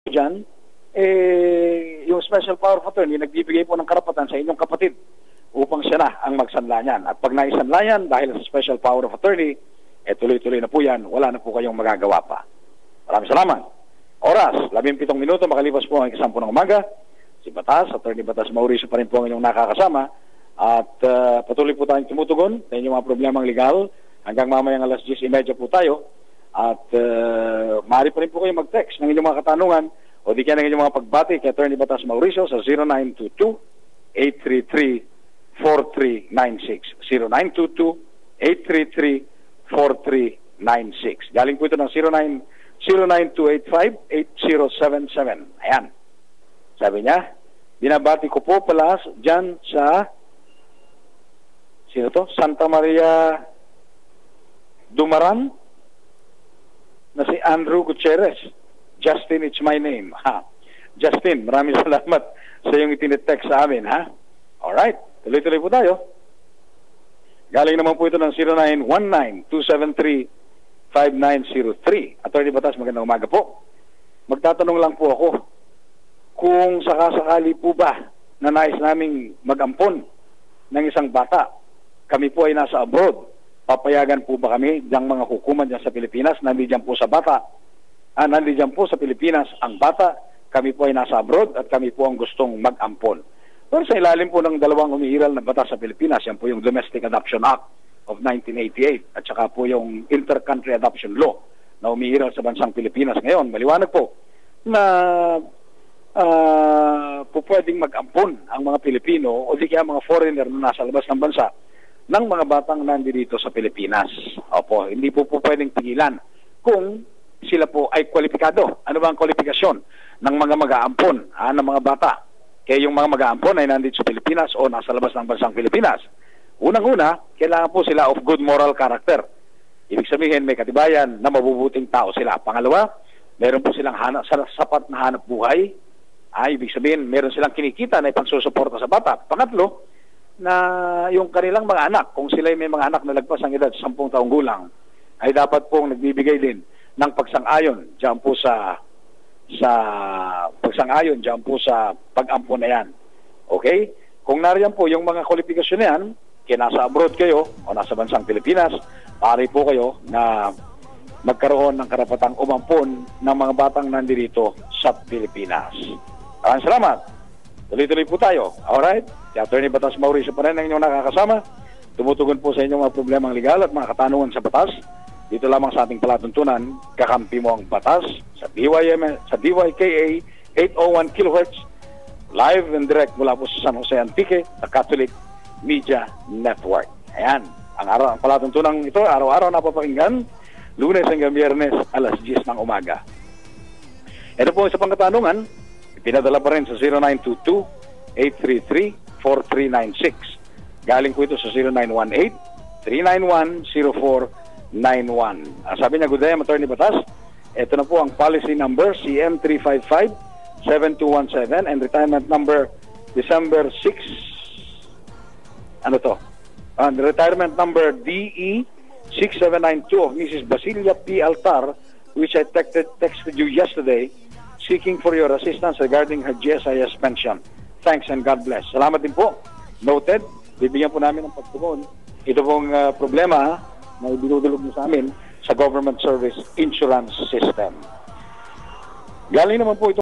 dyan, yung special power of attorney, nagbibigay po ng karapatan sa inyong kapatid upang siya na ang magsanla niyan. At pag naisanla yan, dahil sa special power of attorney, tuloy-tuloy na po yan, wala na po kayong magagawa pa. Maraming salamat. Oras, 17 minuto, makalipas po ang 10 ng umaga. Si Batas, Attorney Batas Mauricio pa rin po ang inyong nakakasama. At patuloy po tayong tumutugon sa inyong mga problemang legal. Hanggang mamayang alas 10:30 po tayo. At maaari pa rin po kayo mag-text ng inyong mga katanungan o di kaya ng inyong mga pagbati kay Attorney Batas Mauricio sa 0922-833-4396. 0922-833-4396. Galing po ito ng 09285-8077. Ayan. Sabi niya, binabati ko po pala dyan sa sino to? Santa Maria Dumaran na si Andrew Gutierrez. Justin, it's my name. Ha. Justin, maraming salamat sa iyong itinitext sa amin. Ha? Alright, tuloy-tuloy po tayo. Galing naman po ito ng 0919-273-5903. Attorney Batas, magandang umaga po. Magtatanong lang po ako kung sakasakali po ba na nais naming mag-ampon ng isang bata. Kami po ay nasa abroad. Papayagan po ba kami ng mga hukuman dyan sa Pilipinas? Nandiyan po sa bata. Nandiyan po sa Pilipinas ang bata. Kami po ay nasa abroad at kami po ang gustong mag-ampon. Pero sa ilalim po ng dalawang umiiral na batas sa Pilipinas, yan po yung Domestic Adoption Act of 1988 at saka po yung Inter-Country Adoption Law na umiiral sa bansang Pilipinas ngayon. Maliwanag po na po pwedeng mag-ampon ang mga Pilipino o di kaya mga foreigner na nasa labas ng bansa ng mga batang nandito sa Pilipinas. Opo, hindi po pwedeng pigilan kung sila po ay kwalipikado. Ano ba ang kwalifikasyon ng mga mag-aampon ng mga bata? Kaya yung mga mag-aampon ay nandito sa Pilipinas o nasa labas ng bansang Pilipinas. Unang-una, kailangan po sila of good moral character. Ibig sabihin, may katibayan na mabubuting tao sila. Pangalawa, meron po silang sapat na hanap buhay. Ibig sabihin, meron silang kinikita na ipagsusuporta sa bata. Pangatlo, na yung kanilang mga anak, kung sila may mga anak na lagpas ang edad 10 taong gulang, ay dapat pong nagbibigay din ng pagsang-ayon diyan po sa pagsang-ayon diyan po sa pag-ampon na yan. Okay? Kung nariyan po yung mga kwalifikasyon na yan, kaya nasa abroad kayo o nasa bansang Pilipinas, pari po kayo na magkaroon ng karapatang umampon ng mga batang nandito sa Pilipinas. Maraming salamat. Tuloy-tuloy po tayo. Alright? Si Attorney Batas Mauricio pa rin ang inyong nakakasama. Tumutugon po sa inyong mga problemang legal at mga katanungan sa batas. Dito lamang sa ating palatuntunan, kakampi mo ang batas sa DYKA 801 kHz live and direct mula po sa San Jose Antique, sa Catholic Media Network. Ayan. Ang palatuntunan ito, araw-araw napapakinggan, Lunes hanggang Biyernes, alas 10 ng umaga. Ito po sa pangkatanungan, pinadala pa rin sa 0922-833-4396. Galing po ito sa 0918-391-0491. Sabi niya, good day, Attorney Batas. Ito na po ang policy number CM355-7217 and retirement number December 6. Ano to? Retirement number DE6792 of Mrs. Basilia P. Altar, which I texted you yesterday, seeking for your assistance regarding her GSIS pension. Thanks and God bless. Salamat din po. Noted. Bibigyan po namin ng pagtugon. Ito pong problema na ibinudulog niyo sa amin sa Government Service Insurance System. Galing naman po ito